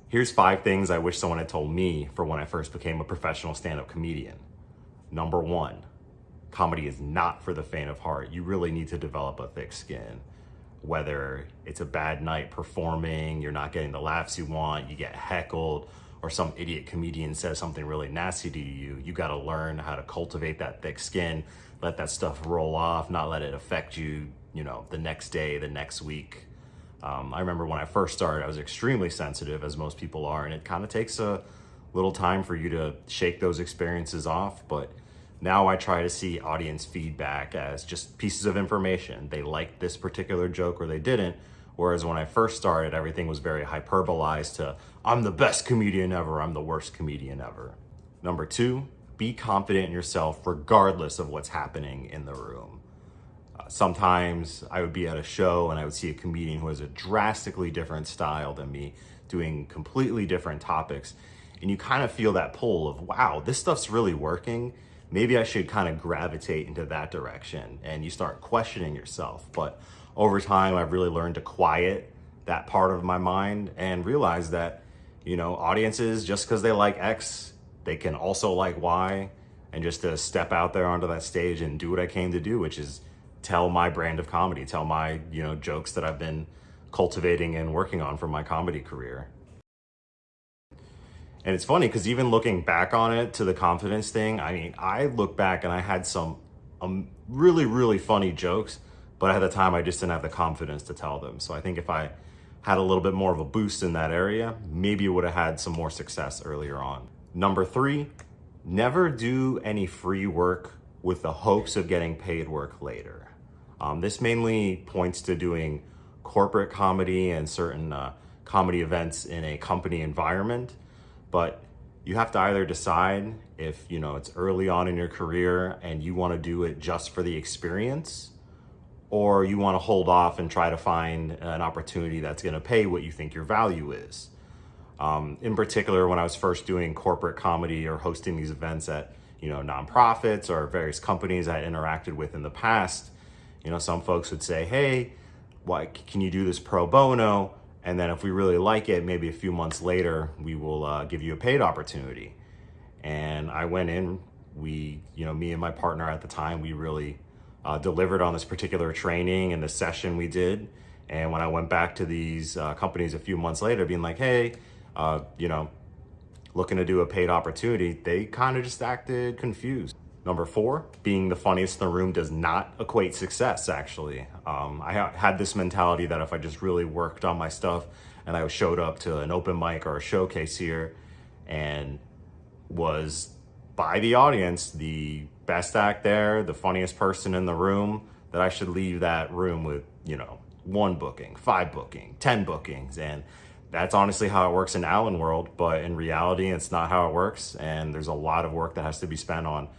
Here's 5 things I wish someone had told me for when I first became a professional stand-up comedian. Number 1, comedy is not for the faint of heart. You really need to develop a thick skin. Whether it's a bad night performing, you're not getting the laughs you want, you get heckled, or some idiot comedian says something really nasty to you, you gotta learn how to cultivate that thick skin, let that stuff roll off, not let it affect you, the next day, the next week. I remember when I first started, I was extremely sensitive, as most people are, and it kind of takes a little time for you to shake those experiences off. But now I try to see audience feedback as just pieces of information. They liked this particular joke or they didn't. Whereas when I first started, everything was very hyperbolized to, I'm the best comedian ever, I'm the worst comedian ever. Number 2, be confident in yourself regardless of what's happening in the room. Sometimes I would be at a show and I would see a comedian who has a drastically different style than me, doing completely different topics. And you kind of feel that pull of, wow, this stuff's really working. Maybe I should kind of gravitate into that direction. And you start questioning yourself. But over time, I've really learned to quiet that part of my mind and realize that, audiences, just because they like X, they can also like Y. And just to step out there onto that stage and do what I came to do, which is tell my brand of comedy, tell my, jokes that I've been cultivating and working on for my comedy career. And it's funny because even looking back on it to the confidence thing, I look back and I had some really, really funny jokes, but at the time I just didn't have the confidence to tell them. So I think if I had a little bit more of a boost in that area, maybe it would have had some more success earlier on. Number 3, never do any free work with the hopes of getting paid work later. This mainly points to doing corporate comedy and certain comedy events in a company environment. But you have to either decide if, it's early on in your career and you want to do it just for the experience, or you want to hold off and try to find an opportunity that's going to pay what you think your value is. In particular, when I was first doing corporate comedy or hosting these events at, nonprofits or various companies I interacted with in the past, some folks would say, hey, why can you do this pro bono? And then if we really like it, maybe a few months later, we will give you a paid opportunity. And I went in, me and my partner at the time, we really delivered on this particular training and the session we did. And when I went back to these companies a few months later, being like, hey, looking to do a paid opportunity, they kind of just acted confused. Number 4, being the funniest in the room does not equate success, actually. I had this mentality that if I just really worked on my stuff and I showed up to an open mic or a showcase here and was, by the audience, the best act there, the funniest person in the room, that I should leave that room with, 1 booking, 5 booking, 10 bookings. And that's honestly how it works in Allan world, but in reality, it's not how it works. And there's a lot of work that has to be spent on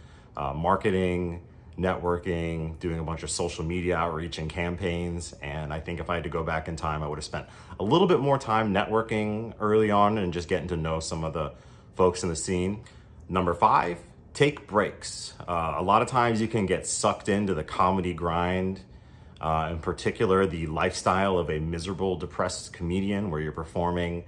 marketing, networking, doing a bunch of social media outreach and campaigns. And I think if I had to go back in time, I would have spent a little bit more time networking early on and just getting to know some of the folks in the scene. Number 5, take breaks. A lot of times you can get sucked into the comedy grind, in particular the lifestyle of a miserable, depressed comedian where you're performing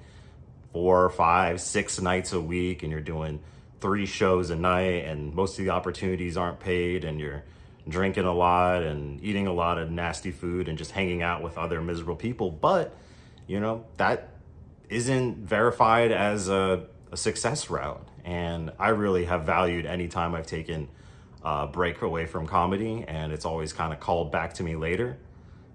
4, 5, 6 nights a week and you're doing 3 shows a night and most of the opportunities aren't paid and you're drinking a lot and eating a lot of nasty food and just hanging out with other miserable people. But, that isn't verified as a success route. And I really have valued any time I've taken a break away from comedy, and it's always kind of called back to me later.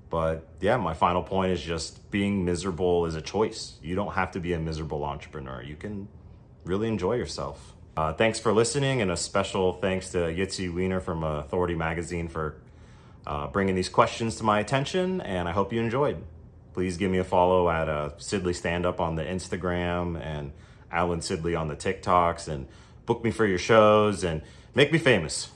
But yeah, my final point is just being miserable is a choice. You don't have to be a miserable entrepreneur. You can really enjoy yourself. Thanks for listening, and a special thanks to Yitzi Weiner from Authority Magazine for bringing these questions to my attention, and I hope you enjoyed. Please give me a follow at Sidley Stand Up on the Instagram and Allan Sidley on the TikToks, and book me for your shows and make me famous.